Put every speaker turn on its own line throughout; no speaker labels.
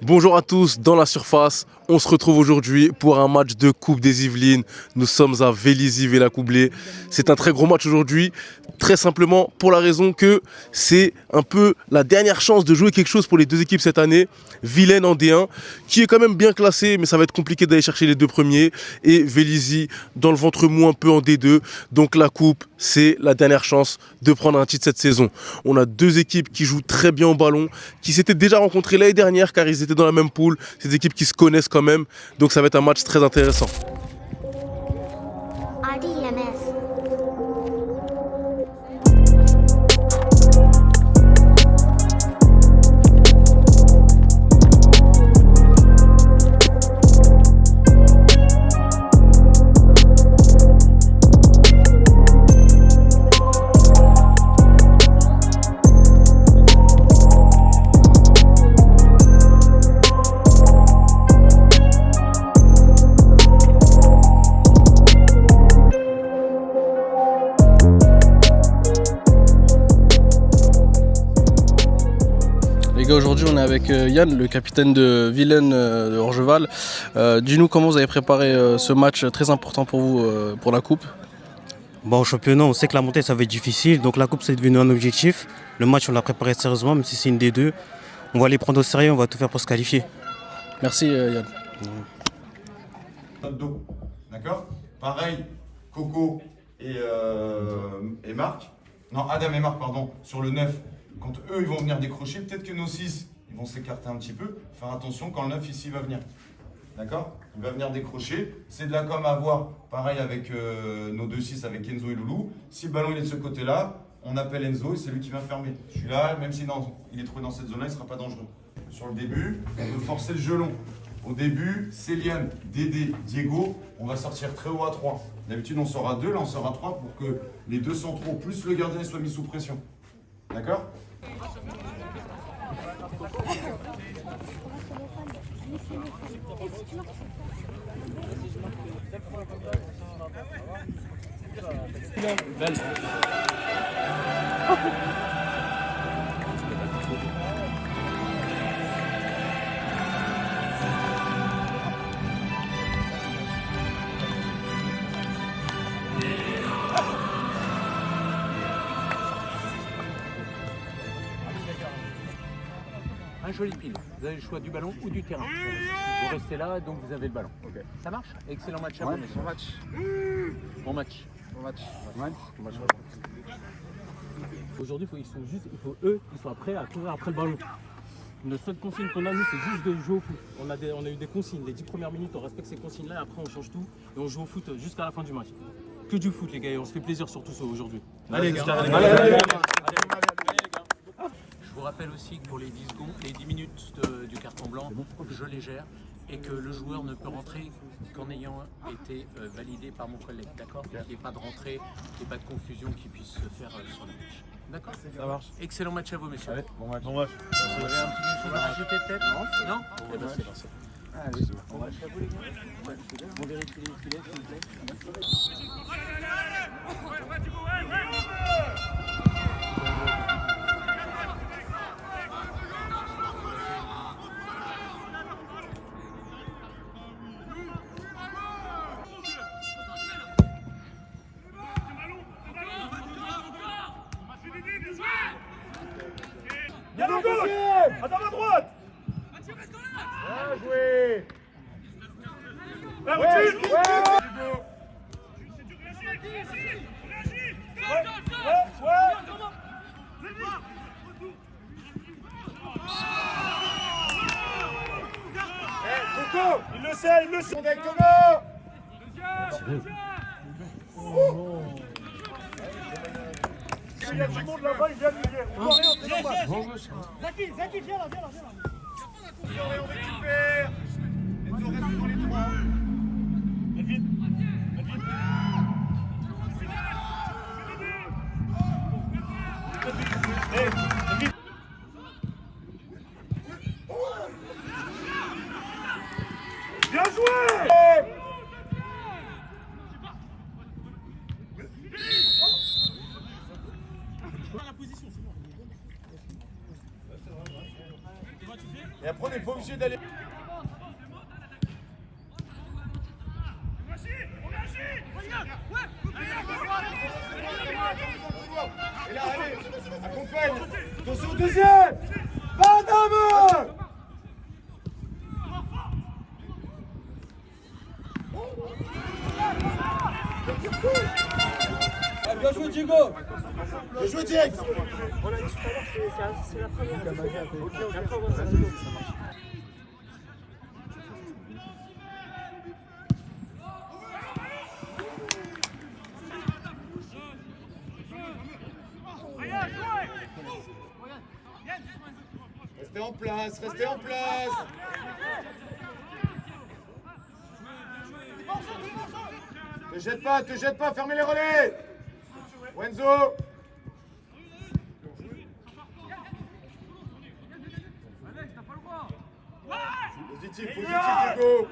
Bonjour à tous dans la surface, on se retrouve aujourd'hui pour un match de Coupe des Yvelines. Nous sommes à Vélizy-Villacoublay. C'est un très gros match aujourd'hui, très simplement pour la raison que c'est un peu la dernière chance de jouer quelque chose pour les deux équipes cette année. Vilaine en D1, qui est quand même bien classé, mais ça va être compliqué d'aller chercher les deux premiers. Et Vélizy dans le ventre mou un peu en D2. Donc la Coupe, c'est la dernière chance de prendre un titre cette saison. On a deux équipes qui jouent très bien au ballon, qui s'étaient déjà rencontrées l'année dernière car ils étaient dans la même poule. C'est des équipes qui se connaissent quand même, donc ça va être un match très intéressant.
RDMS.
Les gars, aujourd'hui on est avec Yann, le capitaine de Vilaine de Orgeval. Dis-nous comment vous avez préparé ce match très important pour vous, pour la coupe.
Bon, au championnat, on sait que la montée ça va être difficile, donc la coupe c'est devenu un objectif. Le match on l'a préparé sérieusement, même si c'est une D2. On va les prendre au sérieux, on va tout faire pour se qualifier.
Merci Yann.
Notre dos, d'accord. Pareil, Coco et Marc, non Adam et Marc pardon, sur le 9, quand eux ils vont venir décrocher, peut-être que nos 6 ils vont s'écarter un petit peu, faire attention quand le 9 ici va venir, d'accord. Il va venir décrocher, c'est de la com à voir, pareil avec nos 2-6 avec Enzo et Loulou. Si le ballon il est de ce côté-là, on appelle Enzo et c'est lui qui va fermer. Celui-là, même si il est trouvé dans cette zone-là, il ne sera pas dangereux. Sur le début, on veut forcer le gelon. Au début, Céliane, Dédé, Diego, on va sortir très haut à 3. D'habitude, on sort à 2, là on sort à 3 pour que les deux centraux plus le gardien soient mis sous pression. D'accord ?
Un joli pile. Vous avez le choix du ballon ou du terrain. Vous restez là, donc vous avez le ballon. Ça marche? Excellent match à vous, messieurs. Bon match. Aujourd'hui, il faut eux qu'ils soient prêts à courir après le ballon. Notre seule consigne qu'on a, nous, c'est juste de jouer au foot. On a eu des consignes. Les 10 premières minutes, on respecte ces consignes-là et après, on change tout et on joue au foot jusqu'à la fin du match. Que du foot, les gars, et on se fait plaisir sur tout ça aujourd'hui. Allez, les gars. Je vous rappelle aussi que pour les 10 secondes, les 10 minutes du carton blanc, je les gère et que le joueur ne peut rentrer qu'en ayant été validé par mon collègue, d'accord? Qu'il n'y ait pas de rentrée, qu'il n'y ait pas de confusion qui puisse se faire sur la match. D'accord? Ça marche. Excellent match à vous, messieurs. Allez, bon match. Vous avez un petit chose à rajouter peut-être? Non? Eh ben, c'est parti. Allez, bon match à vous, les gars. On vérifie les filets, s'il vous plaît.
Viens à gauche! Attends à droite! Bien joué! Recule! Coco, il le sait! Avec Thomas! Il y a du monde là-bas, il vient de lui dire. On doit réentrer dans le match. Zaki, viens là. On récupère. Enzo reste dans les 3. Elvin. Elvin. Bien joué! La position, c'est bon. Comment tu fais?
Et après, on n'est pas obligé d'aller. Et là, allez, accompagne. Attention au deuxième. Madame. Bien joué Diego. Bien joué Diego.
On a dit tout à l'heure, c'est la première. Et après, on va faire
Restez en place, restez en place. Te jette pas, fermez les relais. Wenzo. Positif, Diego.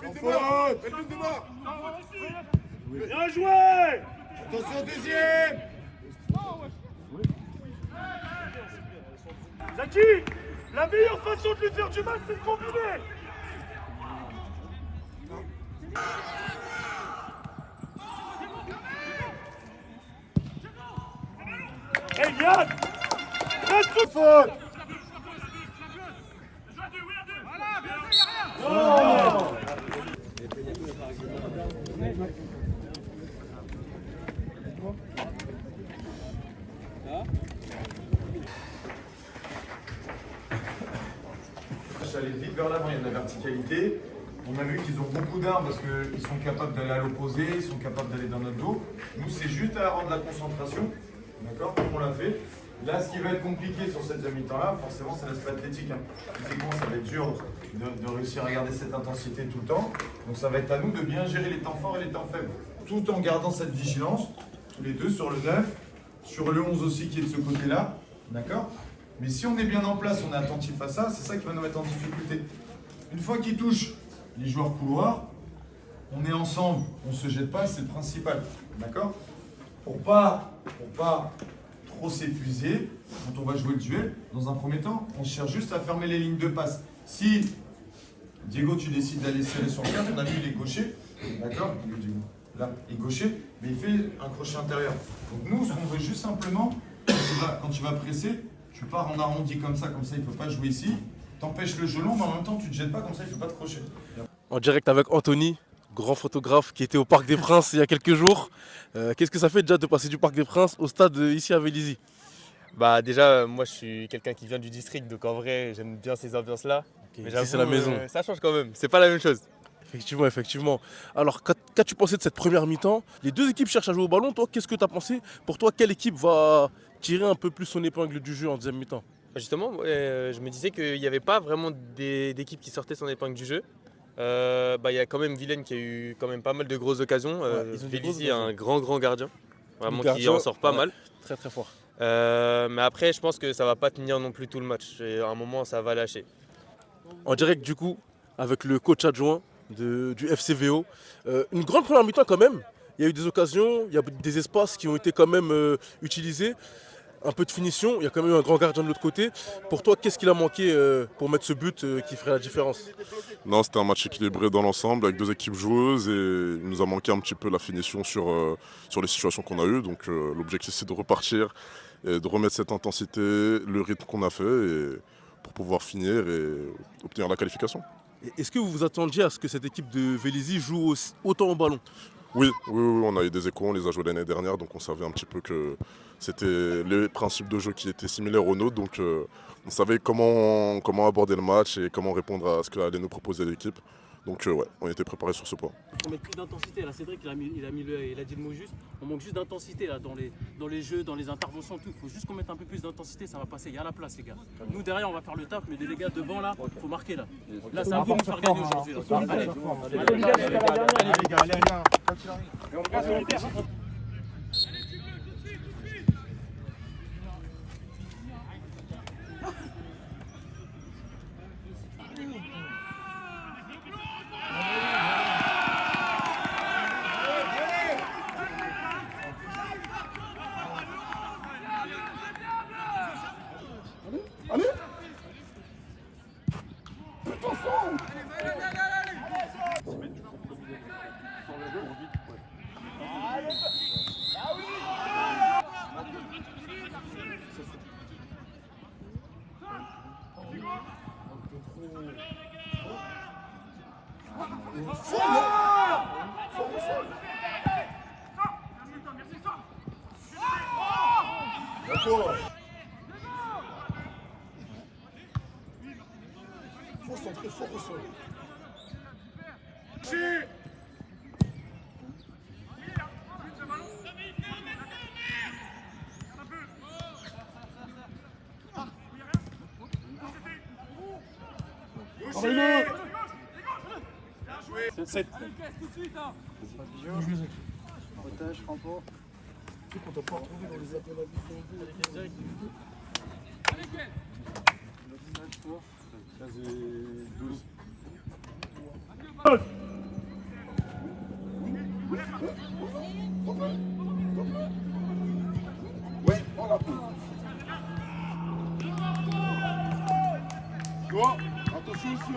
Sans faute.
Bien joué.
Attention au deuxième.
Zaki, la meilleure façon de lui faire du mal, c'est de combiner. Hey Yann, reste tout faute.
Aller vite vers l'avant, il y a de la verticalité. On a vu qu'ils ont beaucoup d'armes parce qu'ils sont capables d'aller à l'opposé, ils sont capables d'aller dans notre dos. Nous, c'est juste à rendre la concentration, d'accord, comme on l'a fait. Là, ce qui va être compliqué sur cette mi-temps-là, forcément, c'est l'aspect athlétique. Physiquement, ça va être dur de réussir à garder cette intensité tout le temps. Donc, ça va être à nous de bien gérer les temps forts et les temps faibles, tout en gardant cette vigilance, tous les deux sur le 9, sur le 11 aussi qui est de ce côté-là, d'accord. Mais si on est bien en place, on est attentif à ça, c'est ça qui va nous mettre en difficulté. Une fois qu'ils touchent les joueurs couloirs, on est ensemble, on ne se jette pas, c'est le principal. D'accord ? Pour pas trop s'épuiser, quand on va jouer le duel, dans un premier temps, on cherche juste à fermer les lignes de passe. Si Diego, tu décides d'aller serrer sur le 4, on a vu, il est gaucher. D'accord ? Là, il est gaucher, mais il fait un crochet intérieur. Donc nous, ce qu'on veut juste simplement, quand tu vas presser, tu pars en arrondi comme ça il ne peut pas jouer ici. T'empêches le jeu long, mais en même temps, tu ne te jettes pas, comme ça, il ne fait pas de crochet.
En direct avec Anthony, grand photographe qui était au Parc des Princes il y a quelques jours. Qu'est-ce que ça fait déjà de passer du Parc des Princes au stade ici à Vélizy?
Bah déjà, moi je suis quelqu'un qui vient du district, donc en vrai j'aime bien ces ambiances-là. Mais
Ici c'est la maison.
Ça change quand même, c'est pas la même chose.
Effectivement. Alors, qu'as-tu pensé de cette première mi-temps? Les deux équipes cherchent à jouer au ballon. Toi, qu'est-ce que tu as pensé? Pour toi, quelle équipe va tirer un peu plus son épingle du jeu en deuxième mi-temps?
Justement, je me disais qu'il n'y avait pas vraiment d'équipe qui sortait son épingle du jeu. Il y a quand même Vilaine qui a eu quand même pas mal de grosses occasions. Vélizy a un grand gardien, vraiment qui en sort pas mal.
Très très fort.
Mais après, je pense que ça va pas tenir non plus tout le match. Et à un moment, ça va lâcher.
En direct du coup, avec le coach adjoint du FCVO. Une grande première mi-temps quand même. Il y a eu des occasions, il y a des espaces qui ont été quand même utilisés. Un peu de finition, il y a quand même eu un grand gardien de l'autre côté. Pour toi, qu'est-ce qu'il a manqué pour mettre ce but qui ferait la différence?
Non, c'était un match équilibré dans l'ensemble avec deux équipes joueuses et il nous a manqué un petit peu la finition sur les situations qu'on a eues. Donc l'objectif c'est de repartir et de remettre cette intensité, le rythme qu'on a fait pour pouvoir finir et obtenir la qualification.
Est-ce que vous vous attendiez à ce que cette équipe de Vélizy joue autant au ballon?
Oui, on a eu des échos, on les a joués l'année dernière, donc on savait un petit peu que c'était les principes de jeu qui étaient similaires aux nôtres, donc on savait comment aborder le match et comment répondre à ce qu'allait nous proposer l'équipe. Donc on était préparés sur ce point.
On met plus d'intensité, là Cédric il a dit le mot juste, on manque juste d'intensité là dans les jeux, dans les interventions, tout. Il faut juste qu'on mette un peu plus d'intensité, ça va passer, il y a la place les gars. Nous derrière on va faire le taf, mais les gars devant là, il faut marquer là. Là c'est à vous de nous faire gagner aujourd'hui. Allez.
Faut centrer fort au sol. C'est
Otage, Rampo.
Tu sais qu'on t'a pas retrouvé dans les appels à vie.
Ouais, on l'a pris. Go. Attention aussi.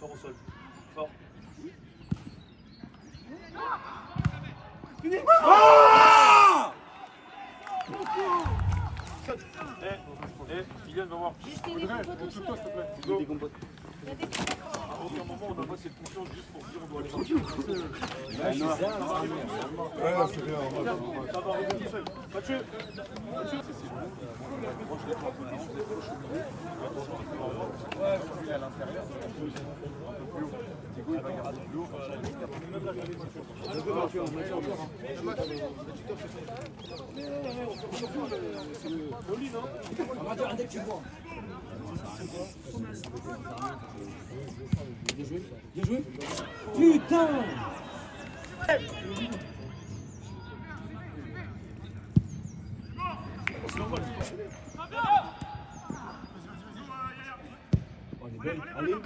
Fort au sol. Fort. Kylian va voir. Occupe-toi s'il te plaît. Des compotes. À aucun moment on a pas cette confiance juste pour dire on doit aller tranquille. Ouais, c'est bien. Ça va remonter seul. Mathieu. Bien joué. Putain. On est belle. Allez.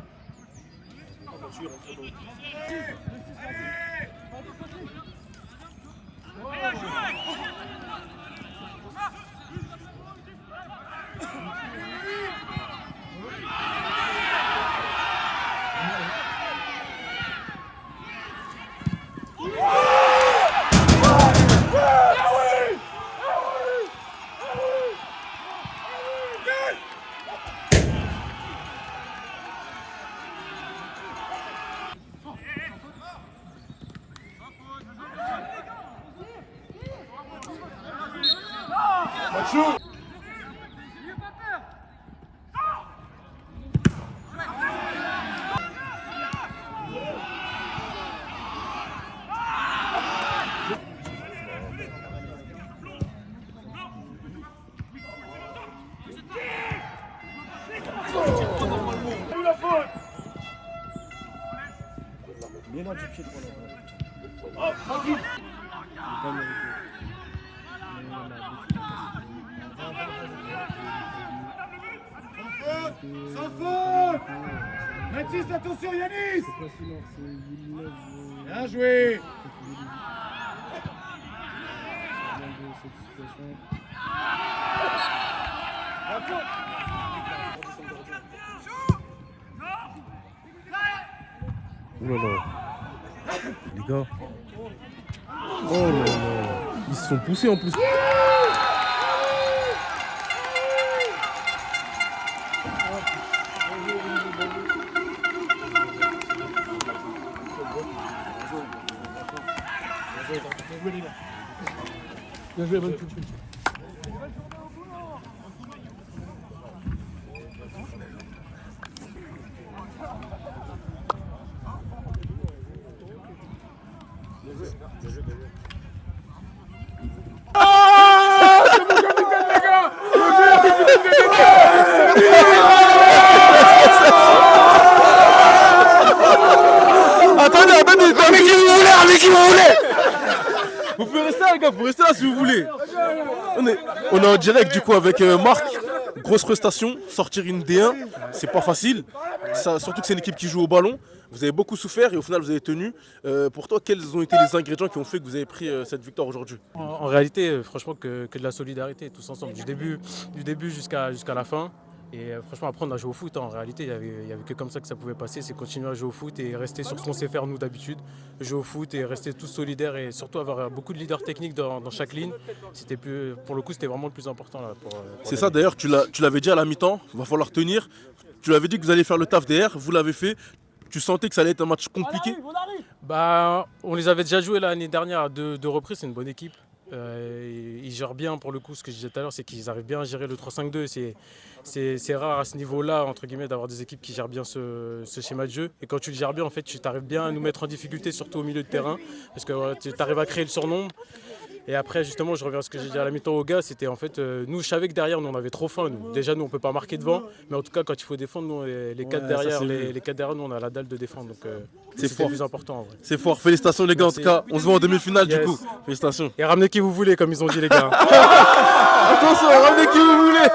Bien du pied droit là. Oh, tranquille. Sans faute. Mathis, attention Yanis. Bien joué.
Oh là là. Les gars. Oh là là. Ils se sont poussés en plus. Bien joué, bonne culture. Vous pouvez rester là, les gars, vous pouvez rester là si vous voulez. On est en direct du coup avec Marc. grosse prestation, sortir une D1, c'est pas facile. Surtout que c'est une équipe qui joue au ballon. Vous avez beaucoup souffert et au final vous avez tenu. Pour toi, quels ont été les ingrédients qui ont fait que vous avez pris cette victoire aujourd'hui?
En réalité, franchement, que de la solidarité, tous ensemble, du début jusqu'à la fin. Et franchement, après, on a joué au foot. En réalité, il y avait que comme ça que ça pouvait passer. C'est continuer à jouer au foot et rester sur ce qu'on sait faire, nous, d'habitude. Jouer au foot et rester tous solidaires et surtout avoir beaucoup de leaders techniques dans chaque ligne. Pour le coup, c'était vraiment le plus important. Là,
c'est ça, d'ailleurs, tu l'avais dit à la mi-temps. Il va falloir tenir. Tu l'avais dit que vous alliez faire le taf derrière. Vous l'avez fait. Tu sentais que ça allait être un match compliqué?
On les avait déjà joués l'année dernière à deux reprises. C'est une bonne équipe. Ils gèrent bien, pour le coup, ce que je disais tout à l'heure, c'est qu'ils arrivent bien à gérer le 3-5-2. C'est rare à ce niveau-là, entre guillemets, d'avoir des équipes qui gèrent bien ce schéma de jeu. Et quand tu le gères bien, en fait, tu arrives bien à nous mettre en difficulté, surtout au milieu de terrain, parce que voilà, tu arrives à créer le surnombre. Et après, justement, je reviens à ce que j'ai dit à la mi-temps aux gars, c'était en fait, nous, je savais que derrière, nous, on avait trop faim. Nous. Déjà, nous, on ne peut pas marquer devant, mais en tout cas, quand il faut défendre, nous, les quatre derrière, nous, on a la dalle de défendre. Donc, c'est le plus important, en vrai.
C'est fort. Félicitations, les gars. En tout cas, on se voit en demi-finale, du coup. Félicitations.
Et ramenez qui vous voulez, comme ils ont dit, les gars.
Attention, ramenez qui vous voulez.